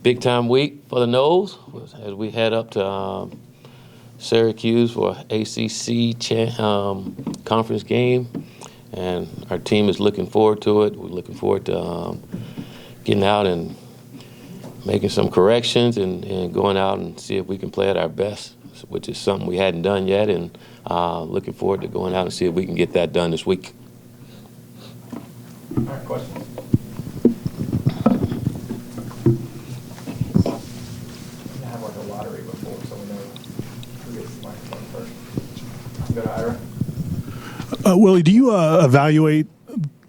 big time week for the Noles as we head up to Syracuse for ACC conference game, and our team is looking forward to it. We're looking forward to getting out and making some corrections and going out and see if we can play at our best, which is something we hadn't done yet, and looking forward to going out and see if we can get that done this week. All right, questions? Have like a lottery before, so we know who gets the microphone first. Go to Ira. Willie, do you evaluate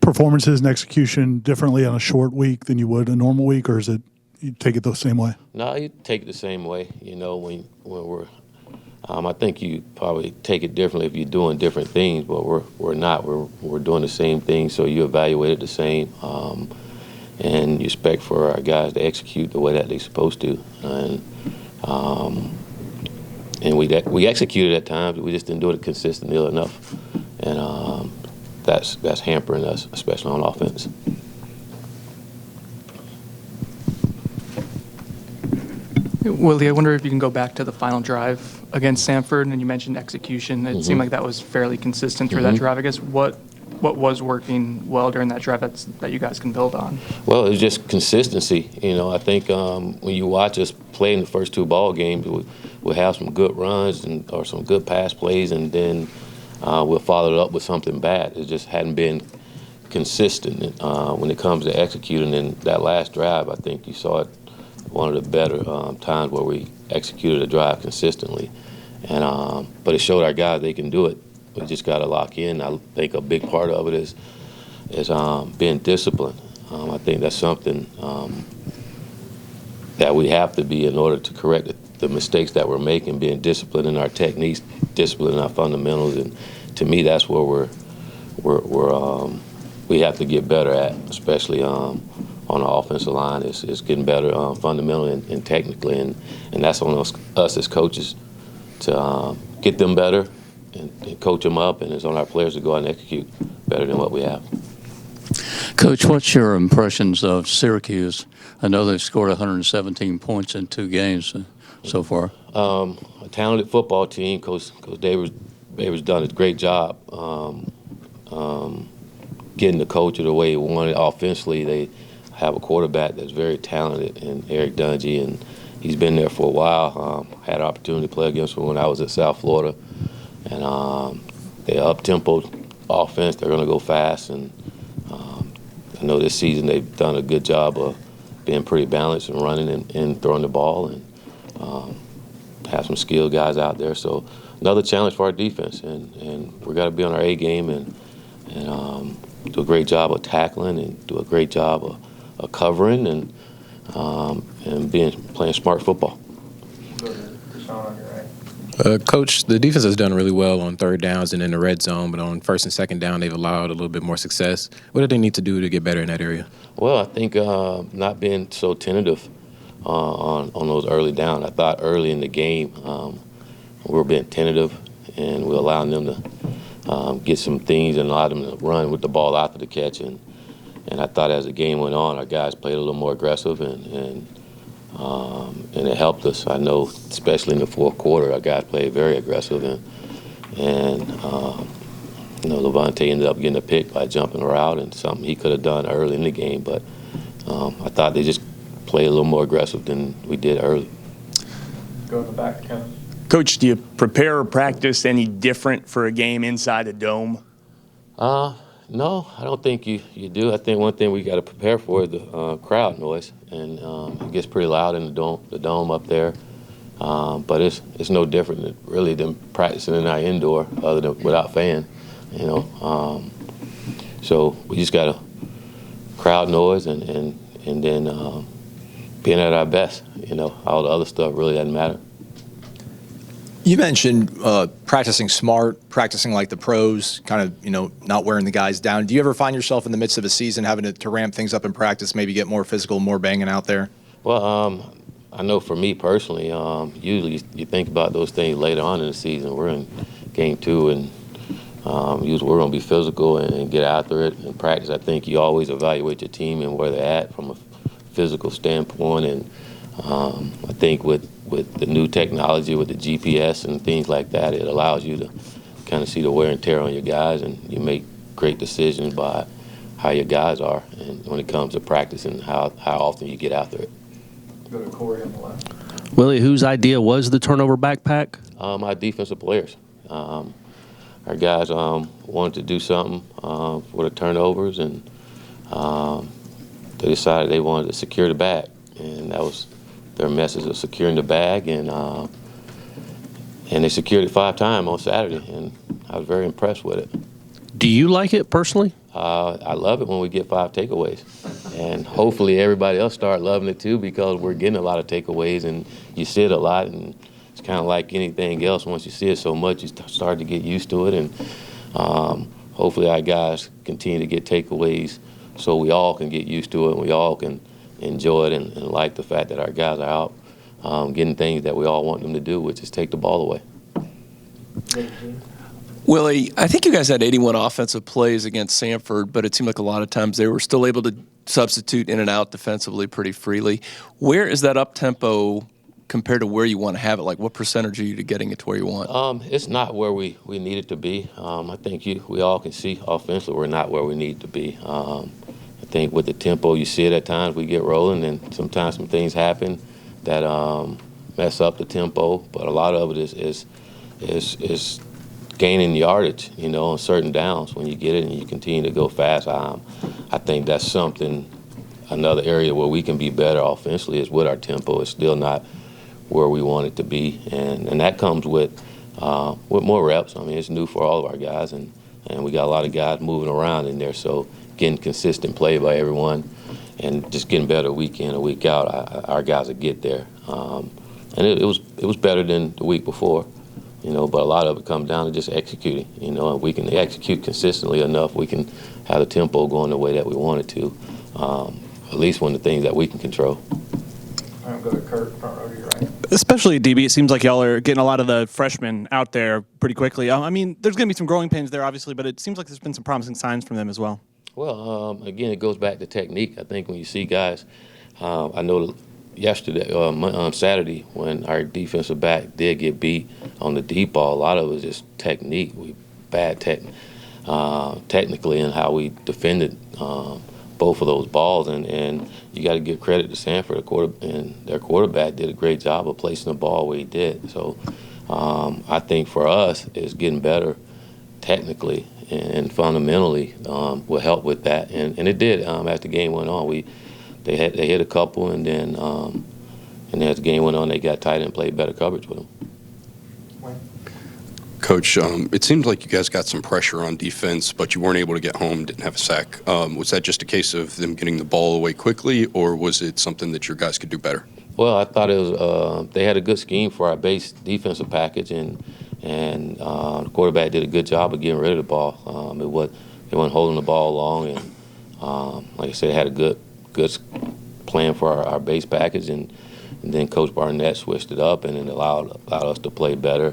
performances and execution differently on a short week than you would a normal week, or is it you take it the same way? No, you take it the same way. You know, when we're, I think you probably take it differently if you're doing different things, but we're not. We're doing the same thing, so you evaluate it the same, and you expect for our guys to execute the way that they're supposed to, and we executed at times, but we just didn't do it consistently enough, and that's hampering us, especially on offense. Willie, I wonder if you can go back to the final drive against Sanford, and you mentioned execution. It seemed like that was fairly consistent through that drive. I guess what was working well during that drive that you guys can build on? Well, it was just consistency. You know, I think when you watch us play in the first two ball games, we'll have some good runs or some good pass plays, and then we'll follow it up with something bad. It just hadn't been consistent when it comes to executing. And that last drive, I think you saw it one of the better times where we executed a drive consistently. And but it showed our guys they can do it. We just got to lock in. I think a big part of it is being disciplined. I think that's something that we have to be in order to correct the mistakes that we're making, being disciplined in our techniques, disciplined in our fundamentals. And to me, that's where we have to get better at, especially on the offensive line, is getting better fundamentally and technically, and that's on us as coaches to get them better and coach them up, and it's on our players to go out and execute better than what we have. Coach, what's your impressions of Syracuse? I know they've scored 117 points in 2 games so far. A talented football team. Coach Davis done a great job getting the culture the way he wanted. Offensively, they have a quarterback that's very talented, and Eric Dungy, and he's been there for a while. Had an opportunity to play against him when I was at South Florida, and they're up-tempo offense. They're going to go fast, and I know this season they've done a good job of being pretty balanced and running and throwing the ball, and have some skilled guys out there. So another challenge for our defense, and we got to be on our A game and do a great job of tackling and do a great job of covering and playing smart football. Coach, the defense has done really well on third downs and in the red zone, but on first and second down, they've allowed a little bit more success. What do they need to do to get better in that area? Well, I think not being so tentative on those early downs. I thought early in the game we were being tentative, and we're allowing them to get some things and allow them to run with the ball after the catch. And I thought as the game went on, our guys played a little more aggressive, and it helped us. I know, especially in the fourth quarter, our guys played very aggressive, and Levante ended up getting a pick by jumping a route, and something he could have done early in the game. But I thought they just played a little more aggressive than we did early. Go to the back, Kevin. Coach, do you prepare or practice any different for a game inside a dome? No, I don't think you do. I think one thing we got to prepare for is the crowd noise, and it gets pretty loud in the dome up there. But it's no different really than practicing in our indoor, other than without fans, you know. So we just got a crowd noise and then being at our best. You know, all the other stuff really doesn't matter. You mentioned practicing smart, practicing like the pros, kind of, not wearing the guys down. Do you ever find yourself in the midst of a season having to ramp things up in practice, maybe get more physical, more banging out there? Well, I know for me personally, usually you think about those things later on in the season. We're in game 2, and usually we're going to be physical and get after it in practice. I think you always evaluate your team and where they're at from a physical standpoint, and I think with the new technology, with the GPS and things like that, it allows you to kind of see the wear and tear on your guys, and you make great decisions by how your guys are, and when it comes to practice and how often you get after it. Go to Corey on the left. Willie, whose idea was the turnover backpack? Our defensive players. Our guys wanted to do something for the turnovers, and they decided they wanted to secure the bag, and that was their message of securing the bag, and they secured it 5 times on Saturday, and I was very impressed with it. Do you like it personally? I love it when we get 5 takeaways, and hopefully everybody else start loving it too, because we're getting a lot of takeaways, and you see it a lot, and it's kind of like anything else. Once you see it so much, you start to get used to it, and hopefully our guys continue to get takeaways so we all can get used to it, and we all can enjoy it and like the fact that our guys are out getting things that we all want them to do, which is take the ball away. Willie, I think you guys had 81 offensive plays against Sanford, but it seemed like a lot of times they were still able to substitute in and out defensively pretty freely. Where is that up-tempo compared to where you want to have it? Like, what percentage are you to getting it to where you want? It's not where we need it to be. I think we all can see offensively we're not where we need to be. I think with the tempo, you see it at times. We get rolling, and sometimes some things happen that mess up the tempo. But a lot of it is gaining yardage, on certain downs. When you get it and you continue to go fast, I think that's something. Another area where we can be better offensively is with our tempo. It's still not where we want it to be, and that comes with more reps. I mean, it's new for all of our guys, and we got a lot of guys moving around in there. So getting consistent play by everyone, and just getting better week in and week out, our guys will get there. And it was better than the week before, but a lot of it comes down to just executing. And we can execute consistently enough, we can have the tempo going the way that we want it to. At least one of the things that we can control. All right, go to Kurt, front row to your right. Especially at DB, it seems like y'all are getting a lot of the freshmen out there pretty quickly. I mean, there's going to be some growing pains there, obviously, but it seems like there's been some promising signs from them as well. Well, again, it goes back to technique. I think when you see guys, I know yesterday, on Saturday, when our defensive back did get beat on the deep ball, a lot of it was just technique. We bad technically in how we defended both of those balls, and you got to give credit to Sanford. And their quarterback did a great job of placing the ball where he did. So I think for us, it's getting better technically and fundamentally will help with that. And it did as the game went on. They hit a couple, and then as the game went on, they got tight and played better coverage with them. Coach, it seems like you guys got some pressure on defense, but you weren't able to get home, didn't have a sack. Was that just a case of them getting the ball away quickly, or was it something that your guys could do better? Well, I thought it was. They had a good scheme for our base defensive package, and the quarterback did a good job of getting rid of the ball. They wasn't holding the ball long, and like I said, they had a good plan for our base package, and then Coach Barnett switched it up, and it allowed us to play better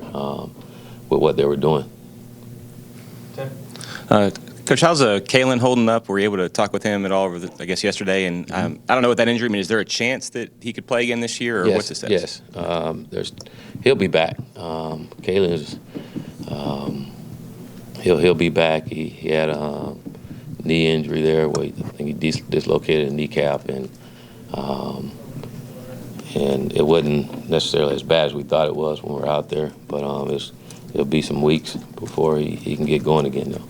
with what they were doing. Coach, how's Kalin holding up? Were you able to talk with him at all yesterday? And I don't know what that injury means. Is there a chance that he could play again this year, or what's the status? Yes. He'll be back. Kalin he'll be back. He had a knee injury there where I think he dislocated a kneecap, and it wasn't necessarily as bad as we thought it was when we were out there, but it'll be some weeks before he can get going again, though.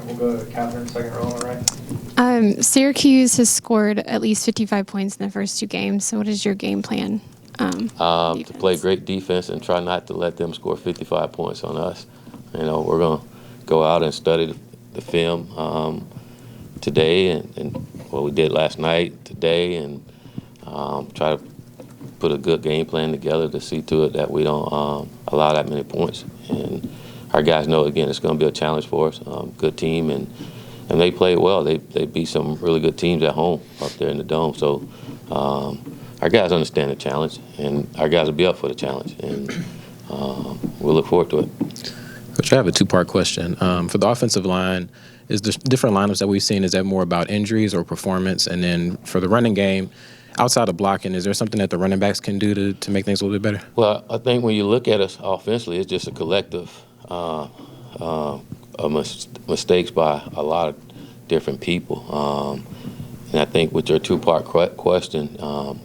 We'll go to Catherine, second row on the right. Syracuse has scored at least 55 points in the first 2 games. So what is your game plan? To play great defense and try not to let them score 55 points on us. We're going to go out and study the film today and what we did last night, today, and try to put a good game plan together to see to it that we don't allow that many points. And our guys know, again, it's going to be a challenge for us. Good team, and they played well. They beat some really good teams at home up there in the Dome. So our guys understand the challenge, and our guys will be up for the challenge, and we'll look forward to it. Coach, I have a 2-part question. For the offensive line, is the different lineups that we've seen, is that more about injuries or performance? And then for the running game, outside of blocking, is there something that the running backs can do to make things a little bit better? Well, I think when you look at us offensively, it's just a collective of mistakes by a lot of different people. And I think with your two-part question,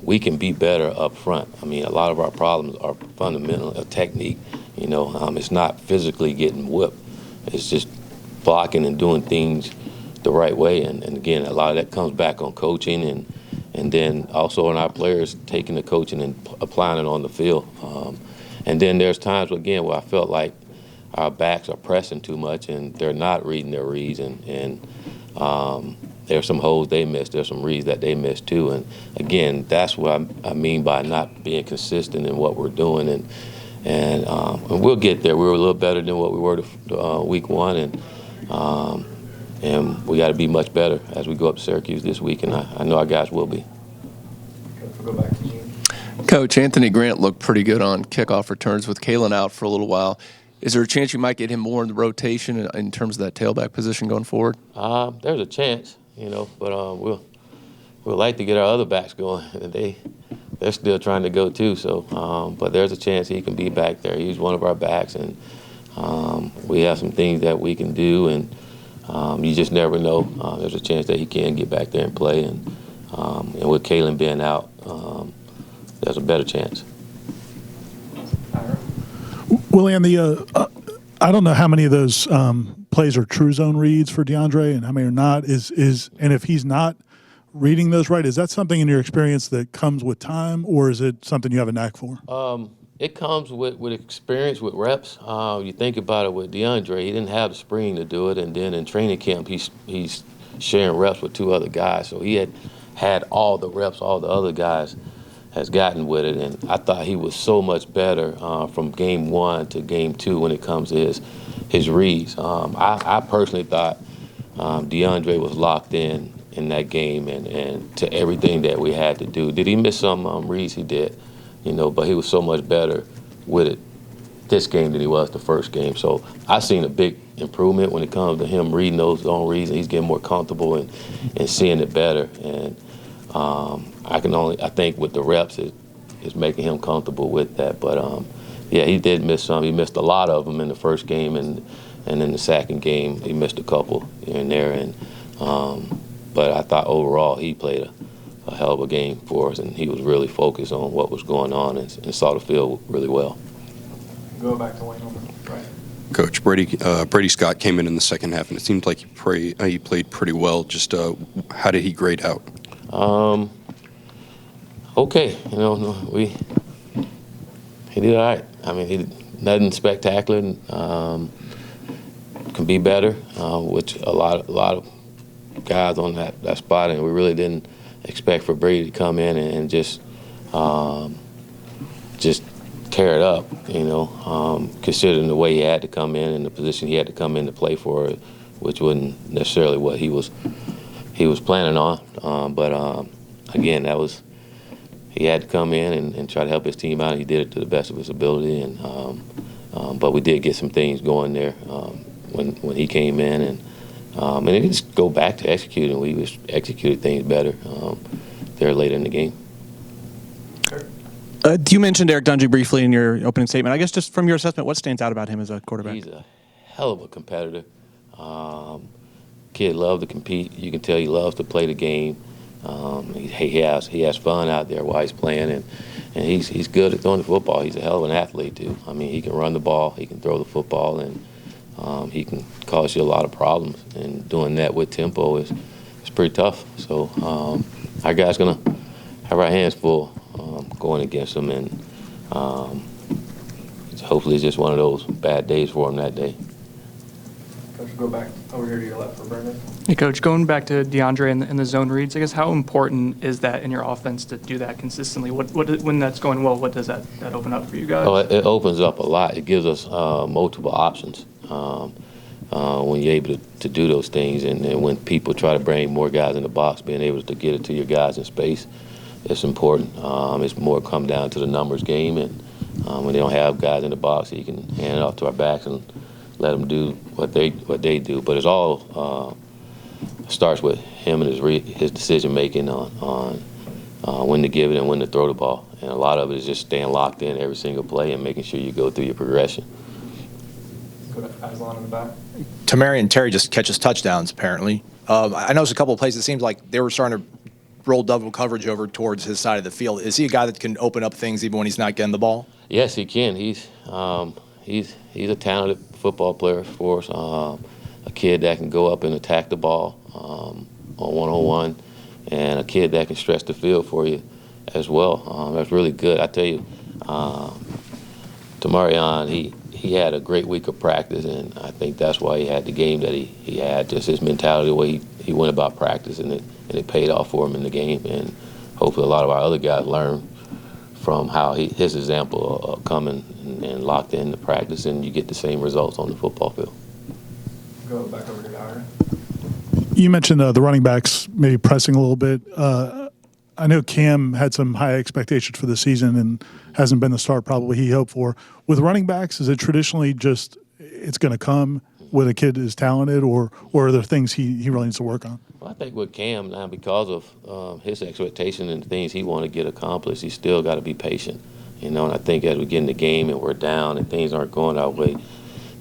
we can be better up front. I mean, a lot of our problems are fundamental a technique. It's not physically getting whipped. It's just blocking and doing things the right way. And again, a lot of that comes back on coaching and then also on our players taking the coaching and applying it on the field. And then there's times, again, where I felt like our backs are pressing too much and they're not reading their reads. And there's some holes they missed. There's some reads that they missed too. And again, that's what I mean by not being consistent in what we're doing. And we'll get there. We were a little better than what we were week one. And we got to be much better as we go up to Syracuse this week. And I know our guys will be. We'll go back to Gene. Coach, Anthony Grant looked pretty good on kickoff returns with Kalin out for a little while. Is there a chance you might get him more in the rotation in terms of that tailback position going forward? There's a chance, but we'll like to get our other backs going. They're still trying to go too. So, but there's a chance he can be back there. He's one of our backs, and we have some things that we can do, and you just never know. There's a chance that he can get back there and play, and with Kalin being out, there's a better chance. Willie, I don't know how many of those plays are true zone reads for DeAndre and how many are not. And if he's not reading those right, is that something in your experience that comes with time, or is it something you have a knack for? It comes with experience, with reps. You think about it with DeAndre, he didn't have the spring to do it, and then in training camp he's sharing reps with two other guys, so he had all the reps all the other guys has gotten with it, and I thought he was so much better from game one to game two when it comes to his reads. I personally thought DeAndre was locked in that game and to everything that we had to do. Did he miss some reads? He did, but he was so much better with it this game than he was the first game. So I've seen a big improvement when it comes to him reading those own reads, and he's getting more comfortable and seeing it better. And I think with the reps, it's making him comfortable with that. But yeah, he did miss some. He missed a lot of them in the first game, and in the second game, he missed a couple here and there. And but I thought overall he played a hell of a game for us, and he was really focused on what was going on and saw the field really well. Go back to Wayne on the right. Coach, Brady Scott came in the second half, and it seemed like he played pretty well. Just how did he grade out? Okay, he did all right. I mean, he did nothing spectacular. Can be better, which a lot of guys on that spot, and we really didn't expect for Brady to come in and just tear it up. Considering the way he had to come in and the position he had to come in to play for, which wasn't necessarily what he was planning on. But again, he had to come in and try to help his team out. And he did it to the best of his ability, but we did get some things going there when he came in, and it just go back to executing. We just executed things better there later in the game. You mentioned Eric Dungy briefly in your opening statement. I guess just from your assessment, what stands out about him as a quarterback? He's a hell of a competitor. Kid loves to compete. You can tell he loves to play the game. He has fun out there while he's playing, and he's good at throwing the football. He's a hell of an athlete too. I mean, he can run the ball, he can throw the football, and he can cause you a lot of problems. And doing that with tempo is pretty tough. So our guys gonna have our hands full going against him, and hopefully it's just one of those bad days for him that day. Coach, go back over here to your left for Brendan. Hey, Coach, going back to DeAndre and the zone reads, I guess how important is that in your offense to do that consistently? When that's going well, what does that open up for you guys? Oh, it opens up a lot. It gives us multiple options when you're able to do those things, and when people try to bring more guys in the box, being able to get it to your guys in space, it's important. It's more come down to the numbers game, and when they don't have guys in the box, you can hand it off to our backs and let them do what they do. But it's all starts with him and his decision making on when to give it and when to throw the ball. And a lot of it is just staying locked in every single play and making sure you go through your progression. Go to Aslan in the back. Tamari and Terry just catches touchdowns, apparently. I noticed a couple of plays, it seems like they were starting to roll double coverage over towards his side of the field. Is he a guy that can open up things even when he's not getting the ball? Yes, he can. He's a talented football player for us. A kid that can go up and attack the ball on one-on-one, and a kid that can stretch the field for you as well. That's really good. I tell you, Tamarion, he had a great week of practice, and I think that's why he had the game that he had. Just his mentality, the way he went about practice, and it paid off for him in the game. And hopefully a lot of our other guys learn from how his example of coming and locked in the practice, and you get the same results on the football field. Go back over to Ira. You mentioned the running backs maybe pressing a little bit. I know Cam had some high expectations for the season and hasn't been the start probably he hoped for. With running backs, is it traditionally just it's going to come when a kid is talented, or are there things he really needs to work on? Well, I think with Cam now, because of his expectation and the things he want to get accomplished, he's still got to be patient. And I think as we get in the game and we're down and things aren't going our way,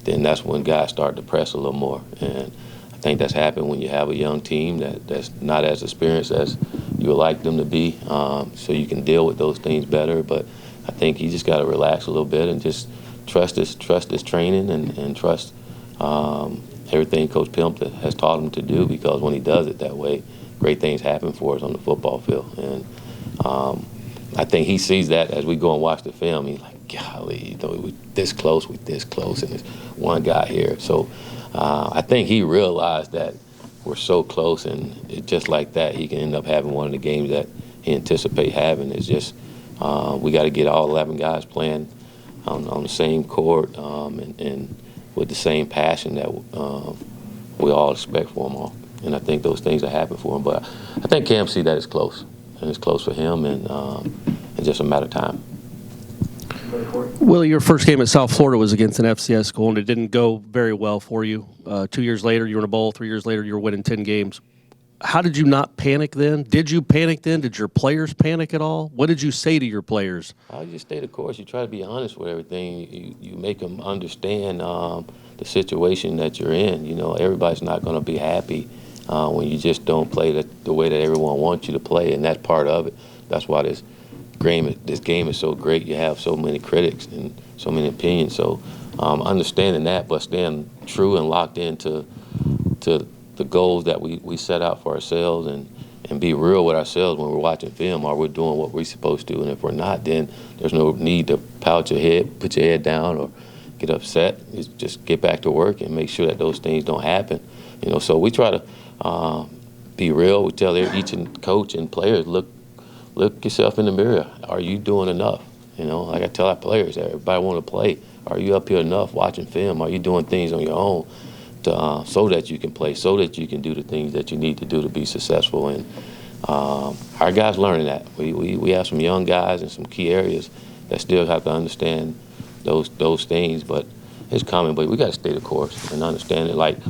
then that's when guys start to press a little more. And I think that's happened when you have a young team that's not as experienced as you would like them to be, so you can deal with those things better. But I think you just got to relax a little bit and just trust his training and trust everything Coach Pimp has taught him to do, because when he does it that way, great things happen for us on the football field. And I think he sees that as we go and watch the film. He's like, golly, we're this close, and there's one guy here. So I think he realized that we're so close, and just like that, he can end up having one of the games that he anticipates having. It's just we got to get all 11 guys playing on the same court and with the same passion that we all expect for them all. And I think those things are happening for him. But I think Cam see that it's close, and it's close for him, and it's just a matter of time. Willie, your first game at South Florida was against an FCS school, and it didn't go very well for you. 2 years later, you were in a bowl. 3 years later, you were winning 10 games. How did you not panic then? Did you panic then? Did your players panic at all? What did you say to your players? I just stay the course. You try to be honest with everything. You make them understand the situation that you're in. Everybody's not going to be happy when you just don't play the way that everyone wants you to play, and that's part of it. That's why this game is so great. You have so many critics and so many opinions. So understanding that, but staying true and locked into the goals that we set out for ourselves, and be real with ourselves when we're watching film. Are we doing what we're supposed to? And if we're not, then there's no need to pout your head, put your head down, or get upset. Just get back to work and make sure that those things don't happen. So we try to be real. We tell each coach and players, look yourself in the mirror. Are you doing enough? Like I tell our players, everybody want to play. Are you up here enough watching film? Are you doing things on your own so that you can play, so that you can do the things that you need to do to be successful? And our guys learning that. We have some young guys in some key areas that still have to understand those things, but it's coming. But we got to stay the course and understand it.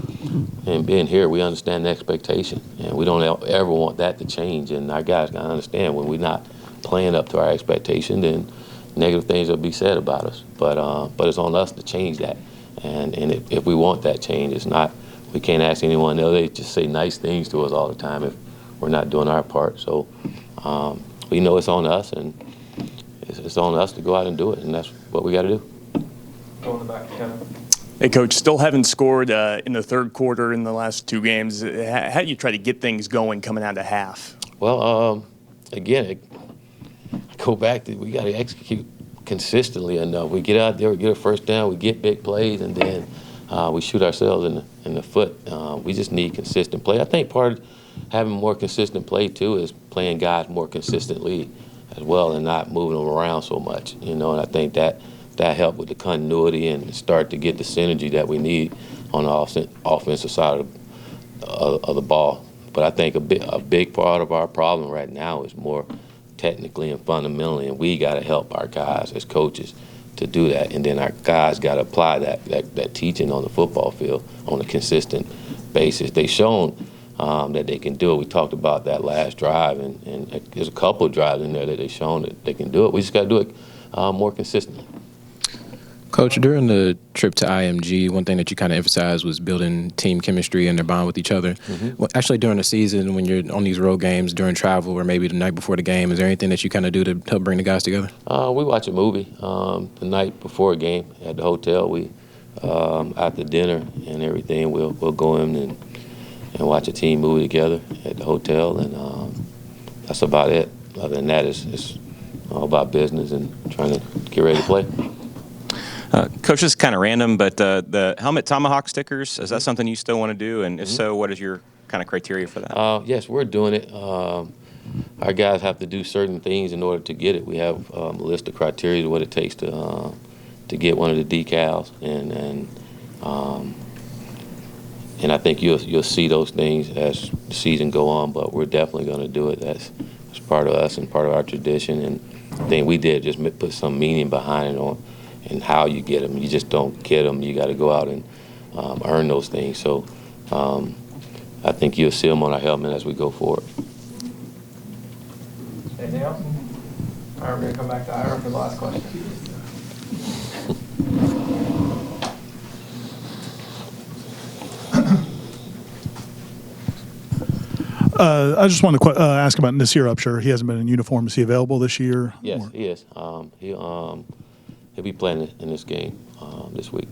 And being here, we understand the expectation, and we don't ever want that to change. And our guys got to understand when we're not playing up to our expectation, then negative things will be said about us. But it's on us to change that. And if we want that change, it's not. We can't ask anyone else. They just say nice things to us all the time if we're not doing our part. So we know it's on us, and it's on us to go out and do it, and that's what we got to do. Go in the back, Kevin. Hey, Coach, still haven't scored in the third quarter in the last 2 games. How do you try to get things going coming out of half? Well, again, go back to we got to execute consistently enough. We get out there, we get a first down, we get big plays, and then we shoot ourselves in the foot. We just need consistent play. I think part of having more consistent play, too, is playing guys more consistently as well and not moving them around so much. And I think that helped with the continuity and start to get the synergy that we need on the offensive side of the ball. But I think a big part of our problem right now is more technically and fundamentally, and we got to help our guys as coaches to do that. And then our guys got to apply that teaching on the football field on a consistent basis. They've shown that they can do it. We talked about that last drive, and there's a couple of drives in there that they've shown that they can do it. We just got to do it more consistently. Coach, during the trip to IMG, one thing that you kind of emphasized was building team chemistry and their bond with each other. Well, actually, during the season, when you're on these road games, during travel, or maybe the night before the game, is there anything that you kind of do to help bring the guys together? We watch a movie the night before a game at the hotel. We after dinner and everything, we'll go in and watch a team movie together at the hotel, and that's about it. Other than that, it's all about business and trying to get ready to play. Coach, this is kind of random, but the helmet tomahawk stickers, is that something you still want to do? And if so, what is your kind of criteria for that? Yes, we're doing it. Our guys have to do certain things in order to get it. We have a list of criteria of what it takes to get one of the decals, and I think you'll see those things as the season go on. But we're definitely going to do it. That's part of us and part of our tradition. And the thing we did just put some meaning behind it on. And how you get them. You just don't get them. You got to go out and earn those things. So I think you'll see them on our helmet as we go forward. Anything else? All right, we're going to come back to Ira for the last question. I just want to ask about Nasir Upshur. He hasn't been in uniform. Is he available this year? Yes, he is. He'll be playing in this game this week.